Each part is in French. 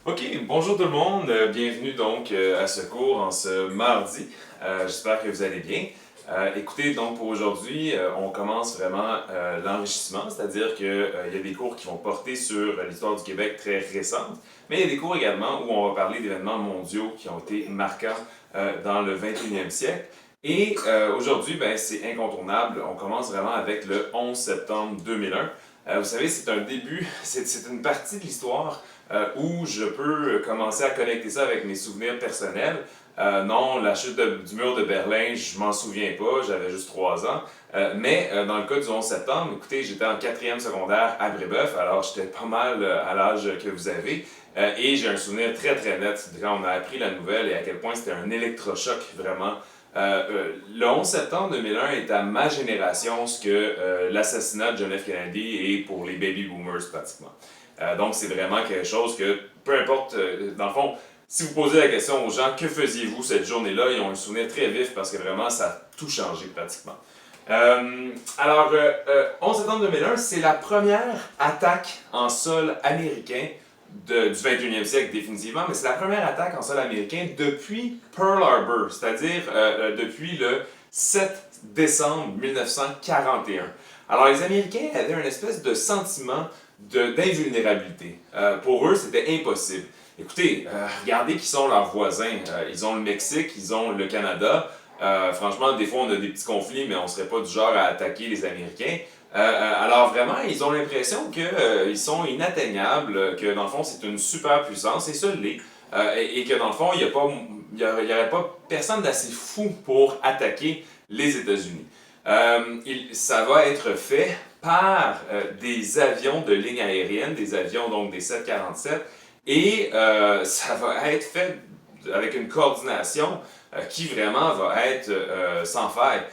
Ok, bonjour tout le monde, bienvenue donc à ce cours en ce mardi. J'espère que vous allez bien. Écoutez, donc pour aujourd'hui, on commence vraiment l'enrichissement, c'est-à-dire qu'il y a des cours qui vont porter sur l'histoire du Québec très récente, mais il y a des cours également où on va parler d'événements mondiaux qui ont été marquants dans le 21e siècle. Et aujourd'hui, ben, c'est incontournable, on commence vraiment avec le 11 septembre 2001. Vous savez, c'est un début, c'est une partie de l'histoire où je peux commencer à connecter ça avec mes souvenirs personnels. Non, la chute du mur de Berlin, je m'en souviens pas, j'avais juste 3 ans. Mais dans le cas du 11 septembre, écoutez, j'étais en quatrième secondaire à Brébeuf, alors j'étais pas mal à l'âge que vous avez. Et j'ai un souvenir très très net quand on a appris la nouvelle et à quel point c'était un électrochoc vraiment. Le 11 septembre 2001 est à ma génération ce que l'assassinat de John F. Kennedy est pour les baby boomers pratiquement. Donc c'est vraiment quelque chose que, peu importe, dans le fond, si vous posez la question aux gens, que faisiez-vous cette journée-là, ils ont un souvenir très vif parce que vraiment ça a tout changé pratiquement. 11 septembre 2001, c'est la première attaque en sol américain du 21e siècle définitivement, mais c'est la première attaque en sol américain depuis Pearl Harbor, c'est-à-dire depuis le 7 décembre 1941. Alors les Américains avaient une espèce de sentiment d'invulnérabilité. Pour eux, c'était impossible. Écoutez, regardez qui sont leurs voisins. Ils ont le Mexique, ils ont le Canada. Franchement, des fois, on a des petits conflits, mais on ne serait pas du genre à attaquer les Américains. Alors vraiment, ils ont l'impression qu'ils sont inatteignables, que dans le fond, c'est une super puissance, et ça l'est. Et que dans le fond, il n'y aurait pas personne d'assez fou pour attaquer les États-Unis. Ça va être fait par des avions de ligne aérienne, des avions donc des 747, et ça va être fait avec une coordination qui vraiment va être sans faille.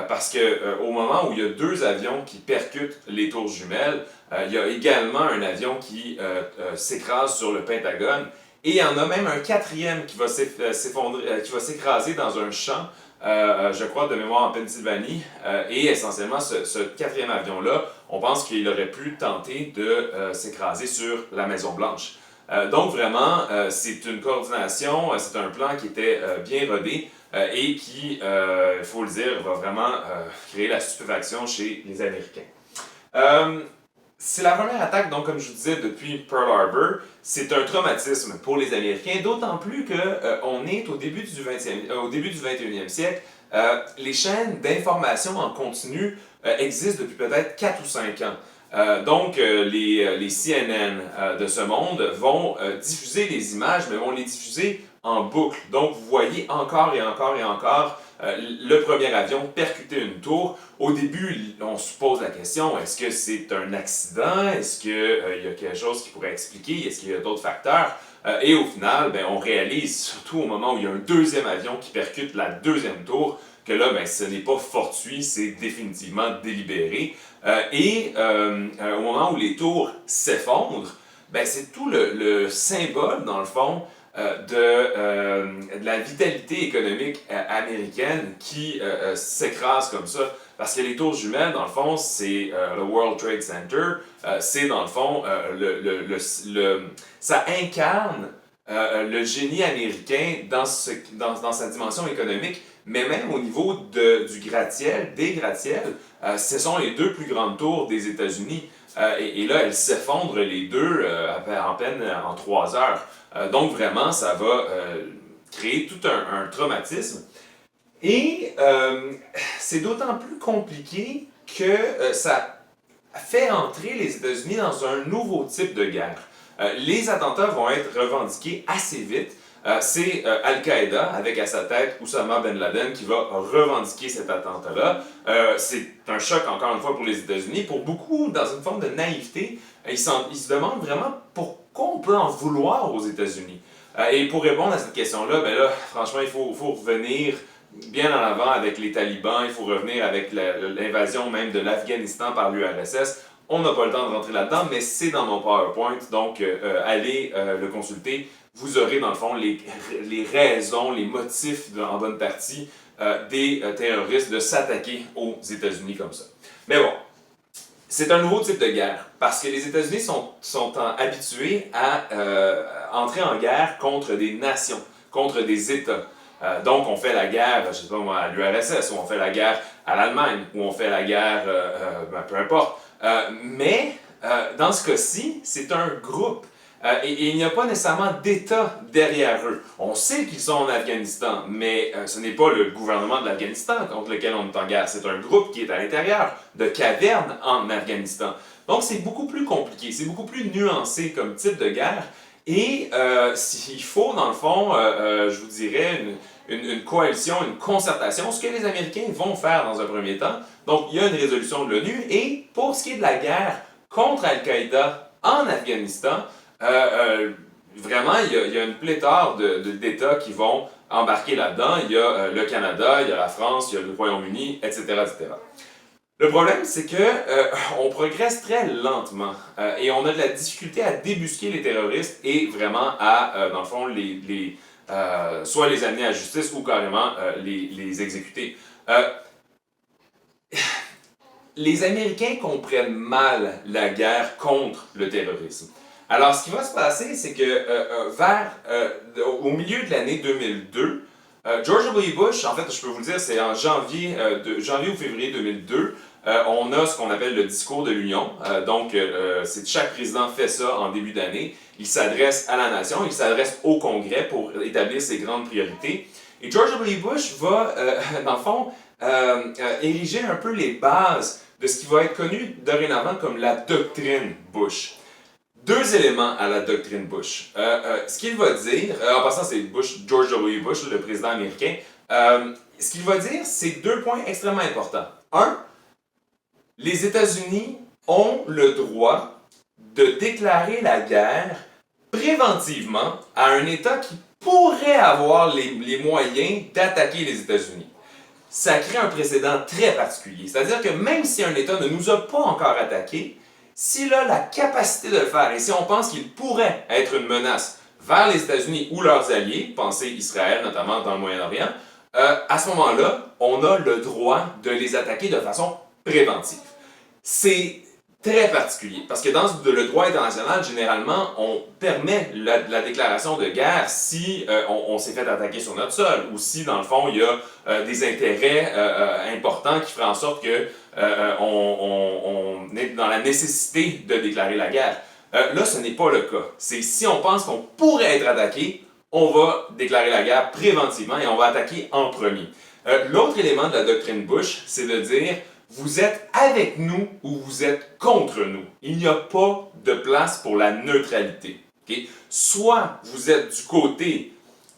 Parce que au moment où il y a deux avions qui percutent les tours jumelles, il y a également un avion qui s'écrase sur le Pentagone. Et il y en a même un quatrième qui va qui va s'écraser dans un champ, je crois, de mémoire en Pennsylvanie. Et essentiellement, ce quatrième avion-là, on pense qu'il aurait pu tenter de s'écraser sur la Maison-Blanche. Donc vraiment, c'est une coordination, c'est un plan qui était bien rodé et qui, il faut le dire, va vraiment créer la stupéfaction chez les Américains. C'est la première attaque, donc comme je vous disais, depuis Pearl Harbor. C'est un traumatisme pour les Américains, d'autant plus qu'on est au début du 21e siècle. Les chaînes d'information en continu existent depuis peut-être 4 ou 5 ans. Donc, les CNN de ce monde vont diffuser les images, mais vont les diffuser en boucle. Donc, vous voyez encore et encore et encore le premier avion percuter une tour. Au début, on se pose la question, est-ce que c'est un accident? Est-ce qu'il y a quelque chose qui pourrait expliquer? Est-ce qu'il y a d'autres facteurs? Et au final, ben, on réalise, surtout au moment où il y a un deuxième avion qui percute la deuxième tour, que là, ben, ce n'est pas fortuit, c'est définitivement délibéré. Au moment où les tours s'effondrent, ben, c'est tout le symbole, dans le fond, de la vitalité économique américaine qui s'écrase comme ça. Parce que les tours jumelles, dans le fond, c'est le World Trade Center. C'est, dans le fond, ça incarne le génie américain dans sa dimension économique, mais même au niveau du gratte-ciel, des gratte-ciels, ce sont les deux plus grandes tours des États-Unis. Et là, elles s'effondrent les deux en peine en 3 heures. Donc vraiment, ça va créer tout un traumatisme. Et c'est d'autant plus compliqué que ça fait entrer les États-Unis dans un nouveau type de guerre. Les attentats vont être revendiqués assez vite. C'est Al-Qaïda, avec à sa tête Oussama Ben Laden, qui va revendiquer cet attentat-là. C'est un choc, encore une fois, pour les États-Unis. Pour beaucoup, dans une forme de naïveté, ils se demandent vraiment pourquoi on peut en vouloir aux États-Unis. Et pour répondre à cette question-là, ben là, franchement, il faut revenir bien en avant avec les talibans, il faut revenir avec l'invasion même de l'Afghanistan par l'URSS. On n'a pas le temps de rentrer là-dedans, mais c'est dans mon PowerPoint, donc allez le consulter. Vous aurez dans le fond les raisons, les motifs en bonne partie des terroristes de s'attaquer aux États-Unis comme ça. Mais bon, C'est un nouveau type de guerre parce que les États-Unis sont habitués à entrer en guerre contre des nations, contre des États. Donc, on fait la guerre, je sais pas moi, à l'URSS, ou on fait la guerre à l'Allemagne, ou on fait la guerre, peu importe. Dans ce cas-ci, c'est un groupe. Et il n'y a pas nécessairement d'État derrière eux. On sait qu'ils sont en Afghanistan, mais ce n'est pas le gouvernement de l'Afghanistan contre lequel on est en guerre. C'est un groupe qui est à l'intérieur de cavernes en Afghanistan. Donc c'est beaucoup plus compliqué, c'est beaucoup plus nuancé comme type de guerre. Et s'il faut, dans le fond, je vous dirais, une coalition, une concertation, ce que les Américains vont faire dans un premier temps. Donc il y a une résolution de l'ONU. Et pour ce qui est de la guerre contre Al-Qaïda en Afghanistan, vraiment, il y a une pléthore d'États qui vont embarquer là-dedans. Il y a le Canada, il y a la France, il y a le Royaume-Uni, etc., etc. Le problème, c'est que on progresse très lentement et on a de la difficulté à débusquer les terroristes et vraiment à, dans le fond, soit les amener à la justice ou carrément les exécuter. Les Américains comprennent mal la guerre contre le terrorisme. Alors, ce qui va se passer, c'est que au milieu de l'année 2002, George W. Bush, en fait, je peux vous le dire, c'est en janvier ou février 2002, on a ce qu'on appelle le discours de l'Union. Chaque président fait ça en début d'année. Il s'adresse à la nation, il s'adresse au Congrès pour établir ses grandes priorités. Et George W. Bush va, dans le fond, ériger un peu les bases de ce qui va être connu dorénavant comme la doctrine Bush. Deux éléments à la doctrine Bush. Ce qu'il va dire, en passant c'est George W. Bush, le président américain, ce qu'il va dire, c'est deux points extrêmement importants. Un, les États-Unis ont le droit de déclarer la guerre préventivement à un État qui pourrait avoir les moyens d'attaquer les États-Unis. Ça crée un précédent très particulier. C'est-à-dire que même si un État ne nous a pas encore attaqués, s'il a la capacité de le faire et si on pense qu'il pourrait être une menace vers les États-Unis ou leurs alliés, pensez Israël notamment dans le Moyen-Orient, à ce moment-là, on a le droit de les attaquer de façon préventive. C'est très particulier parce que dans le droit international, généralement, on permet la déclaration de guerre si on s'est fait attaquer sur notre sol ou si, dans le fond, il y a des intérêts importants qui feraient en sorte que on est dans la nécessité de déclarer la guerre. Là, ce n'est pas le cas. C'est si on pense qu'on pourrait être attaqué, on va déclarer la guerre préventivement et on va attaquer en premier. L'autre élément de la doctrine Bush, c'est de dire vous êtes avec nous ou vous êtes contre nous. Il n'y a pas de place pour la neutralité. Okay? Soit vous êtes du côté,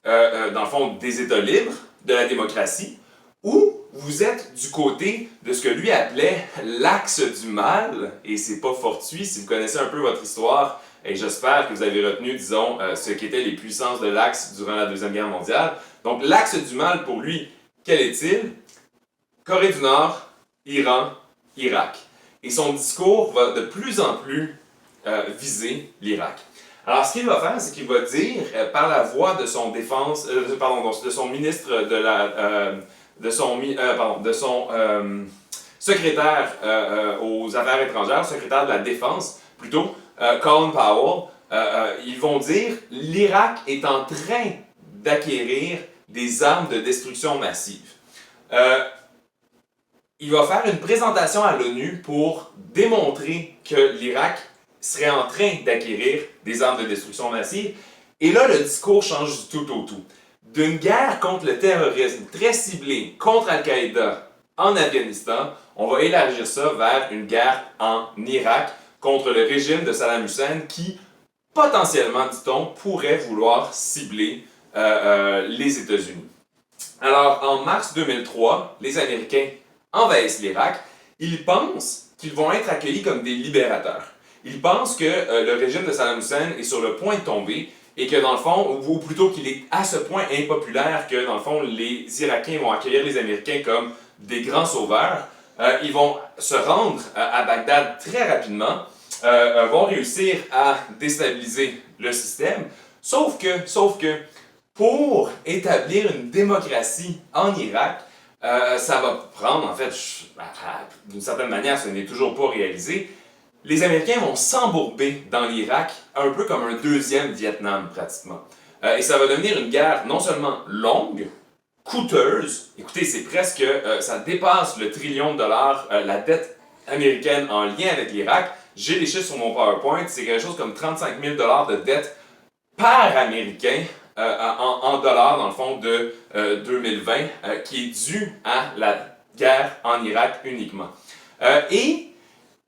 dans le fond, des États libres, de la démocratie, ou vous êtes du côté de ce que lui appelait l'axe du mal, et c'est pas fortuit si vous connaissez un peu votre histoire, et j'espère que vous avez retenu, disons, ce qu'étaient les puissances de l'axe durant la Deuxième Guerre mondiale. Donc l'axe du mal pour lui, quel est-il? Corée du Nord, Iran, Irak. Et son discours va de plus en plus viser l'Irak. Alors, ce qu'il va faire, c'est qu'il va dire, par la voix de son de son ministre de son secrétaire aux affaires étrangères, secrétaire de la défense, plutôt, Colin Powell, ils vont dire l'Irak est en train d'acquérir des armes de destruction massive. Il va faire une présentation à l'ONU pour démontrer que l'Irak serait en train d'acquérir des armes de destruction massive. Et là, le discours change du tout au tout. D'une guerre contre le terrorisme très ciblée contre Al-Qaïda en Afghanistan, on va élargir ça vers une guerre en Irak contre le régime de Saddam Hussein qui, potentiellement, dit-on, pourrait vouloir cibler les États-Unis. Alors, en mars 2003, les Américains envahissent l'Irak. Ils pensent qu'ils vont être accueillis comme des libérateurs. Ils pensent que le régime de Saddam Hussein est sur le point de tomber et que dans le fond, ou plutôt qu'il est à ce point impopulaire que dans le fond, les Irakiens vont accueillir les Américains comme des grands sauveurs. Ils vont se rendre à Bagdad très rapidement, vont réussir à déstabiliser le système, sauf que pour établir une démocratie en Irak, Ça va prendre, en fait, d'une certaine manière, ce n'est toujours pas réalisé. Les Américains vont s'embourber dans l'Irak, un peu comme un deuxième Vietnam, pratiquement. Et ça va devenir une guerre non seulement longue, coûteuse, écoutez, c'est presque, ça dépasse le trillion de dollars, la dette américaine en lien avec l'Irak. J'ai les chiffres sur mon PowerPoint, c'est quelque chose comme 35 000 dollars de dette par Américain en dollars, dans le fond, de 2020, qui est dû à la guerre en Irak uniquement. Et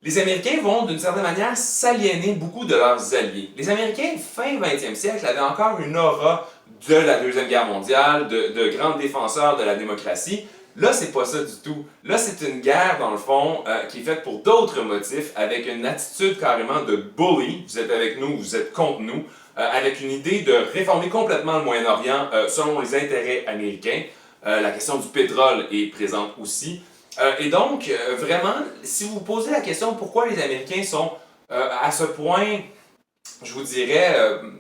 les Américains vont, d'une certaine manière, s'aliéner beaucoup de leurs alliés. Les Américains, fin 20e siècle, avaient encore une aura de la Deuxième Guerre mondiale, de grands défenseurs de la démocratie. Là, c'est pas ça du tout. Là, c'est une guerre, dans le fond, qui est faite pour d'autres motifs, avec une attitude carrément de bully. Vous êtes avec nous, vous êtes contre nous, avec une idée de réformer complètement le Moyen-Orient selon les intérêts américains. La question du pétrole est présente aussi. Et donc, vraiment, si vous vous posez la question pourquoi les Américains sont à ce point, je vous dirais,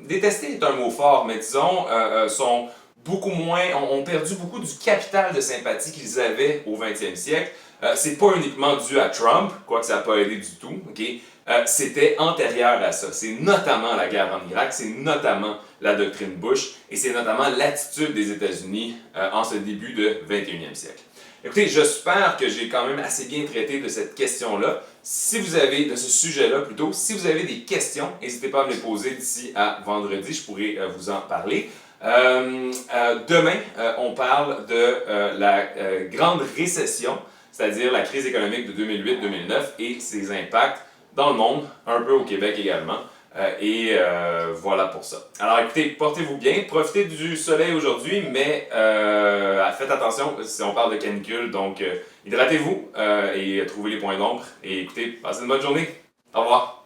détestés est un mot fort, mais disons, sont beaucoup moins, ont perdu beaucoup du capital de sympathie qu'ils avaient au 20e siècle. C'est pas uniquement dû à Trump, quoique ça n'a pas aidé du tout, ok? C'était antérieur à ça. C'est notamment la guerre en Irak, c'est notamment la doctrine Bush, et c'est notamment l'attitude des États-Unis en ce début de 21e siècle. Écoutez, j'espère que j'ai quand même assez bien traité de cette question-là. Si vous avez, de ce sujet-là plutôt, si vous avez des questions, n'hésitez pas à me les poser d'ici à vendredi, je pourrai vous en parler. Demain, on parle de la grande récession, c'est-à-dire la crise économique de 2008-2009 et ses impacts dans le monde, un peu au Québec également. Voilà pour ça. Alors écoutez, portez-vous bien, profitez du soleil aujourd'hui, mais faites attention si on parle de canicule, donc hydratez-vous et trouvez les points d'ombre. Et écoutez, passez une bonne journée. Au revoir.